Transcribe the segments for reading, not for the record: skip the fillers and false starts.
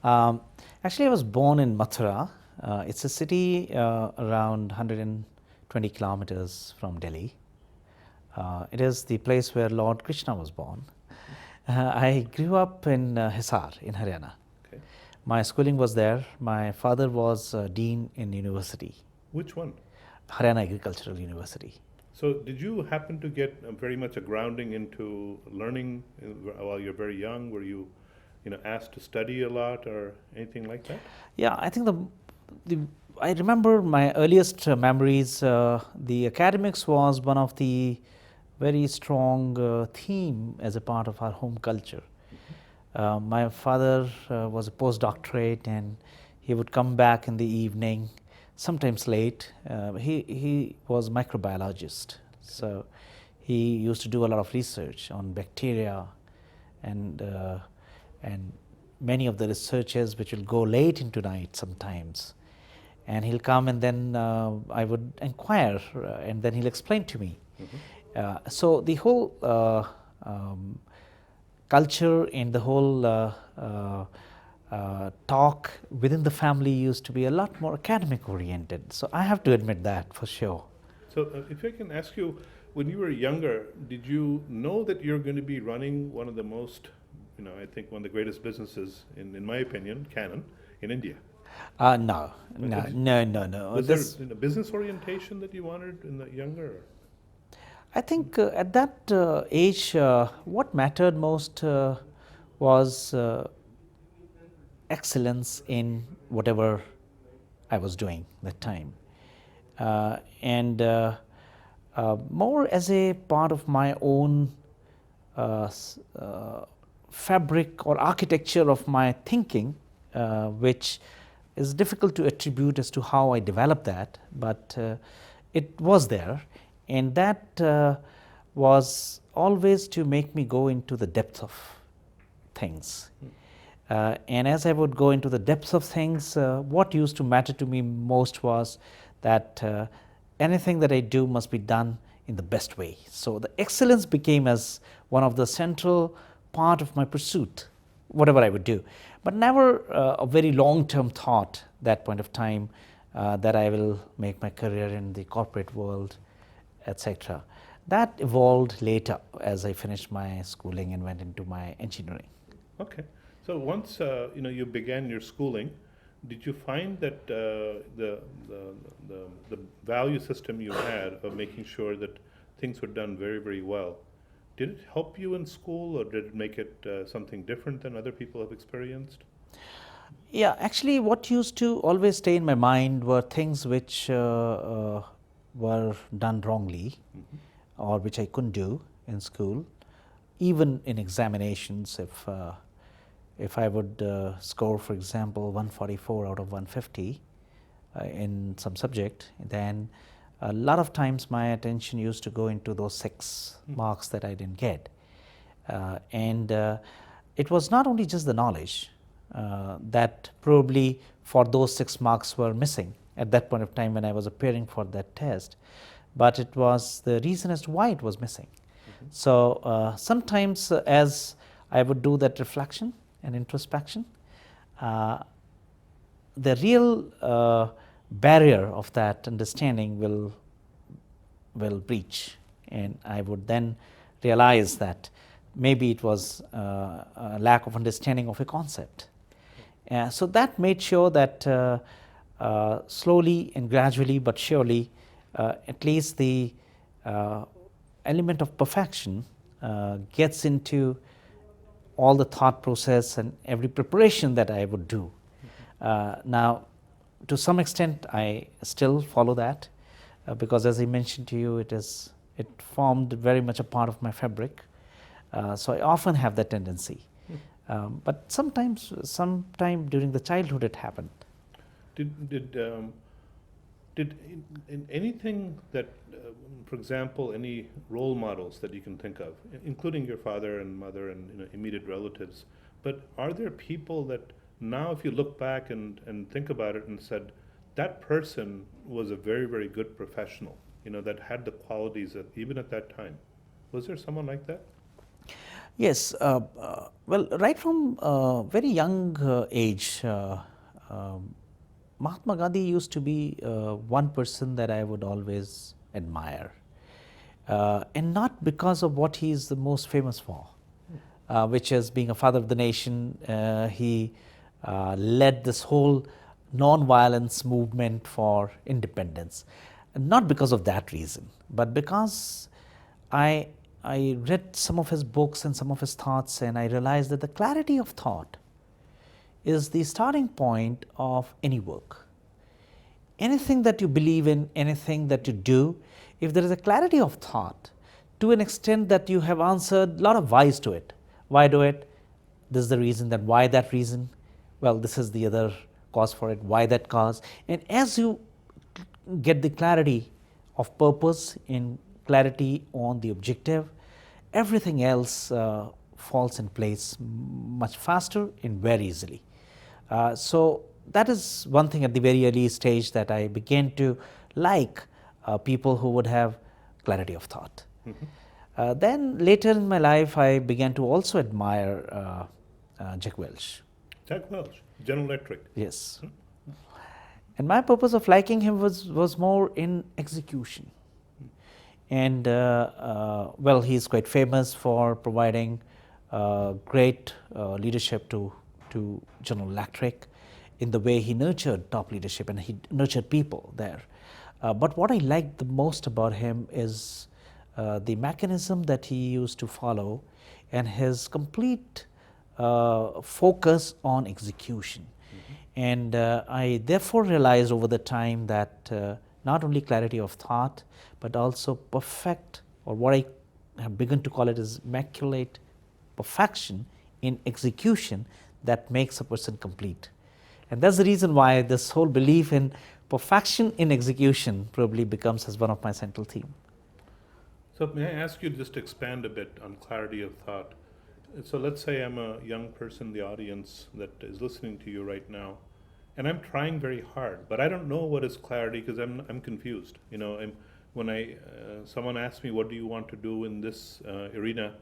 Um, Actually, I was born in Mathura. It's a city around 120 kilometers from Delhi. It is the place where Lord Krishna was born. I grew up in Hisar in Haryana. Okay. My schooling was there. My father was dean in university, Which one? Haryana Agricultural University. So did you happen to get very much a grounding into learning while you're very young? Were you, asked to study a lot or anything like that? Yeah, I think I remember my earliest memories. The academics was one of the very strong theme as a part of our home culture. My father was a postdoctorate, and he would come back in the evening, sometimes late. He was microbiologist, so he used to do a lot of research on bacteria, and many of the researches which will go late into night sometimes. And he'll come, and then I would inquire, and then he'll explain to me. So the whole culture and the whole talk within the family used to be a lot more academic oriented. So I have to admit that for sure. So if I can ask you, when you were younger, did you know that you're going to be running one of the most, I think one of the greatest businesses, in my opinion, Canon, in India? No. Was there a business orientation that you wanted in the younger? I think at that age, what mattered most was excellence in whatever I was doing that time. And more as a part of my own fabric or architecture of my thinking, which is difficult to attribute as to how I developed that, but it was there. And that was always to make me go into the depth of things. And as I would go into the depths of things, what used to matter to me most was that anything that I do must be done in the best way. So the excellence became as one of the central part of my pursuit, whatever I would do. But never a very long-term thought that point of time that I will make my career in the corporate world, etc. That evolved later as I finished my schooling and went into my engineering. Okay. So once you began your schooling, did you find that the value system you had of making sure that things were done very, very well, did it help you in school, or did it make it something different than other people have experienced? Yeah, actually what used to always stay in my mind were things which were done wrongly, or which I couldn't do in school. Even in examinations, if I would score, for example, 144 out of 150 in some subject, then a lot of times my attention used to go into those 6 marks that I didn't get. And it was not only just the knowledge that probably for those 6 marks were missing at that point of time when I was appearing for that test, but it was the reason as to why it was missing. So sometimes as I would do that reflection and introspection, the real barrier of that understanding will breach, and I would then realize that maybe it was a lack of understanding of a concept. So that made sure that slowly and gradually but surely, at least the element of perfection gets into all the thought process and every preparation that I would do. Now, to some extent, I still follow that because, as I mentioned to you, it formed very much a part of my fabric. So I often have that tendency. But sometime during the childhood it happened. Did in anything that, for example, any role models that you can think of, including your father and mother and immediate relatives, but are there people that now, if you look back and think about it and said, that person was a very, very good professional, that had the qualities that even at that time? Was there someone like that? Yes, well, right from very young age, Mahatma Gandhi used to be one person that I would always admire, and not because of what he is the most famous for, which is being a father of the nation. He led this whole non-violence movement for independence, not because of that reason, but because I read some of his books and some of his thoughts, and I realized that the clarity of thought is the starting point of any work. Anything that you believe in, anything that you do, if there is a clarity of thought, to an extent that you have answered a lot of whys to it. Why do it? This is the reason, then why that reason? Well, this is the other cause for it, why that cause? And as you get the clarity of purpose and clarity on the objective, everything else falls in place much faster and very easily. So that is one thing at the very early stage that I began to like people who would have clarity of thought. Then later in my life, I began to also admire Jack Welch. Jack Welch, General Electric. Yes. And my purpose of liking him was more in execution. And well, he's quite famous for providing great leadership to General Electric in the way he nurtured top leadership and he nurtured people there. But what I liked the most about him is the mechanism that he used to follow and his complete focus on execution. And I therefore realized over the time that not only clarity of thought, but also perfect, or what I have begun to call it is immaculate perfection in execution that makes a person complete. And that's the reason why this whole belief in perfection in execution probably becomes as one of my central theme. So may I ask you to just expand a bit on clarity of thought? So let's say I'm a young person in the audience that is listening to you right now, and I'm trying very hard, but I don't know what is clarity because I'm confused. You know, when someone asks me, what do you want to do in this arena,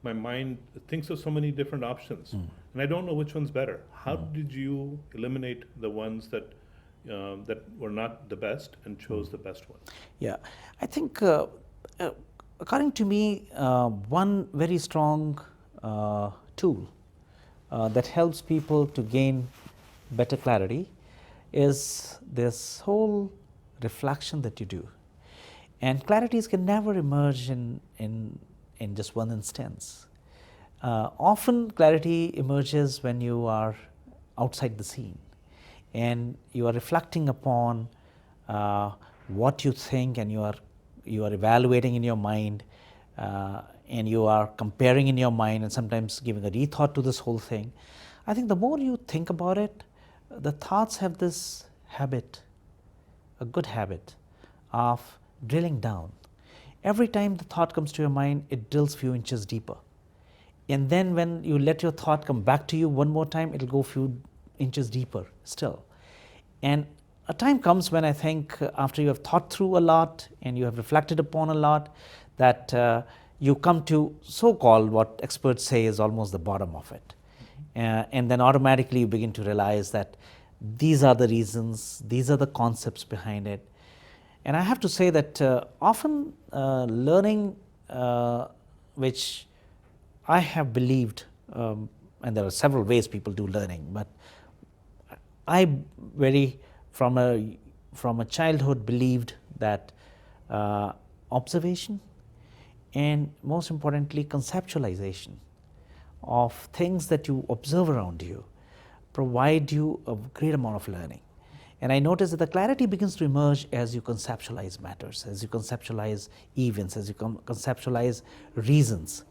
my mind thinks of so many different options, and I don't know which one's better. How did you eliminate the ones that were not the best and chose the best one? Yeah, I think according to me, one very strong tool that helps people to gain better clarity is this whole reflection that you do. And clarities can never emerge in just one instance. Often clarity emerges when you are outside the scene and you are reflecting upon what you think, and you are evaluating in your mind, and you are comparing in your mind and sometimes giving a rethought to this whole thing. I think the more you think about it, the thoughts have this habit, a good habit of drilling down. Every time the thought comes to your mind, it drills few inches deeper. And then when you let your thought come back to you one more time, it'll go few inches deeper still. And a time comes when I think after you have thought through a lot and you have reflected upon a lot, that you come to so-called what experts say is almost the bottom of it. And then automatically you begin to realize that these are the reasons, these are the concepts behind it. And I have to say that often learning, which I have believed, and there are several ways people do learning, but I very from a childhood believed that observation and most importantly conceptualization of things that you observe around you provide you a great amount of learning. And I noticed that the clarity begins to emerge as you conceptualize matters, as you conceptualize events, as you conceptualize reasons.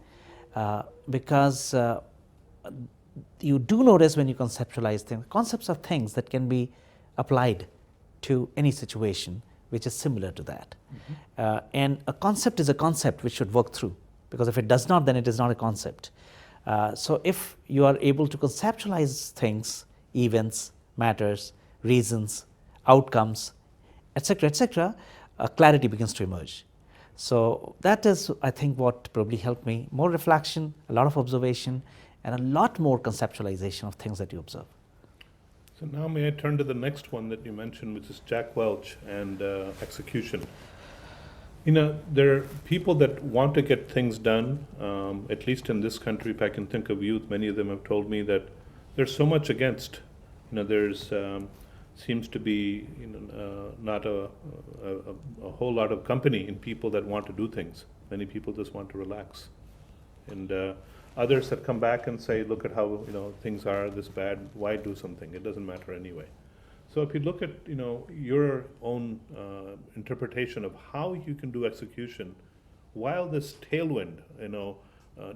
Because you do notice when you conceptualize things, concepts of things that can be applied to any situation which is similar to that. And a concept is a concept which should work through, because if it does not, then it is not a concept. So if you are able to conceptualize things, events, matters, reasons, outcomes, etc., clarity begins to emerge. So that is, I think, what probably helped me. More reflection, a lot of observation, and a lot more conceptualization of things that you observe. So now may I turn to the next one that you mentioned, which is Jack Welch and execution. You know, there are people that want to get things done, at least in this country, if I can think of youth, many of them have told me that there's so much against. You know, there's seems to be not a whole lot of company in people that want to do things. Many people just want to relax. And others that come back and say, look at how things are this bad, why do something? It doesn't matter anyway. So if you look at your own interpretation of how you can do execution while this tailwind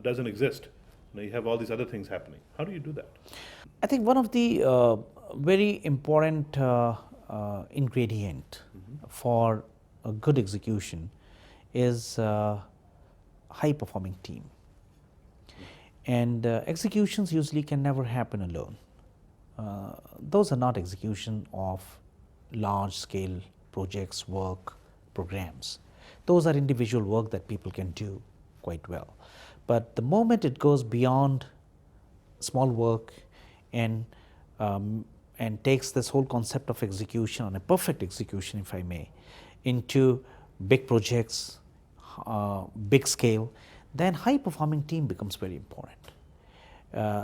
doesn't exist, you have all these other things happening. How do you do that? I think one of the very important ingredient for a good execution is high performing team. And executions usually can never happen alone. Those are not execution of large scale projects, work, programs. Those are individual work that people can do quite well. But the moment it goes beyond small work and takes this whole concept of execution, on a perfect execution if I may, into big projects, big scale, then high performing team becomes very important.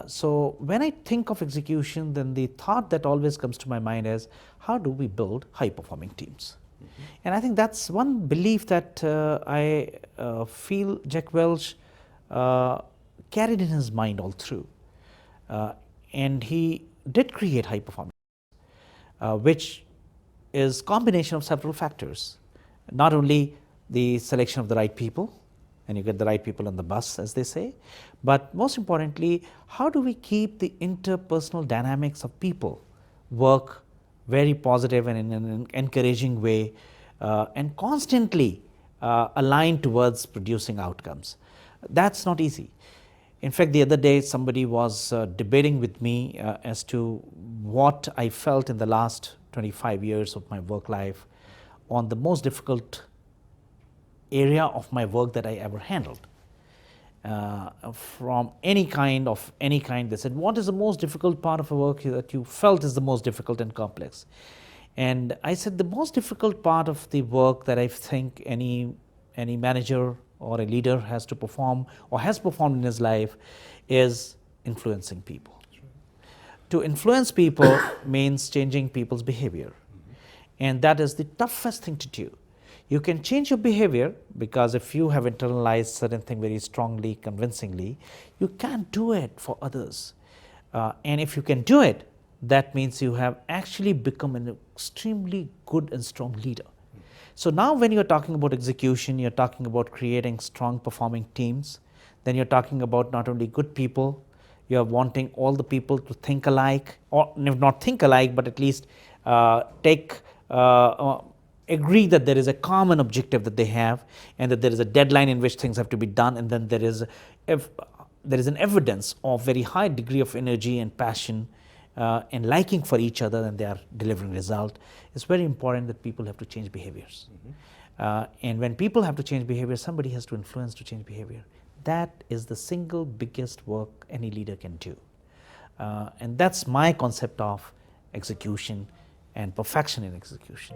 So when I think of execution, then the thought that always comes to my mind is, how do we build high performing teams? And I think that's one belief that I feel Jack Welch carried in his mind all through. And he did create high performance, which is combination of several factors. Not only the selection of the right people, and you get the right people on the bus, as they say, but most importantly, how do we keep the interpersonal dynamics of people work very positive and in an encouraging way, and constantly aligned towards producing outcomes. That's not easy. In fact, the other day somebody was debating with me as to what I felt in the last 25 years of my work life on the most difficult area of my work that I ever handled. From any kind, they said, what is the most difficult part of a work that you felt is the most difficult and complex? And I said, the most difficult part of the work that I think any manager or a leader has to perform or has performed in his life is influencing people. To influence people means changing people's behavior. And that is the toughest thing to do. You can change your behavior because if you have internalized certain thing very strongly, convincingly, you can't do it for others. And if you can do it, that means you have actually become an extremely good and strong leader. So now when you're talking about execution, you're talking about creating strong performing teams, then you're talking about not only good people, you're wanting all the people to think alike, or not think alike, but at least agree that there is a common objective that they have, and that there is a deadline in which things have to be done, and then there is an evidence of very high degree of energy and passion and liking for each other, and they are delivering result. It's very important that people have to change behaviors. And when people have to change behavior, somebody has to influence to change behavior. That is the single biggest work any leader can do. And that's my concept of execution and perfection in execution.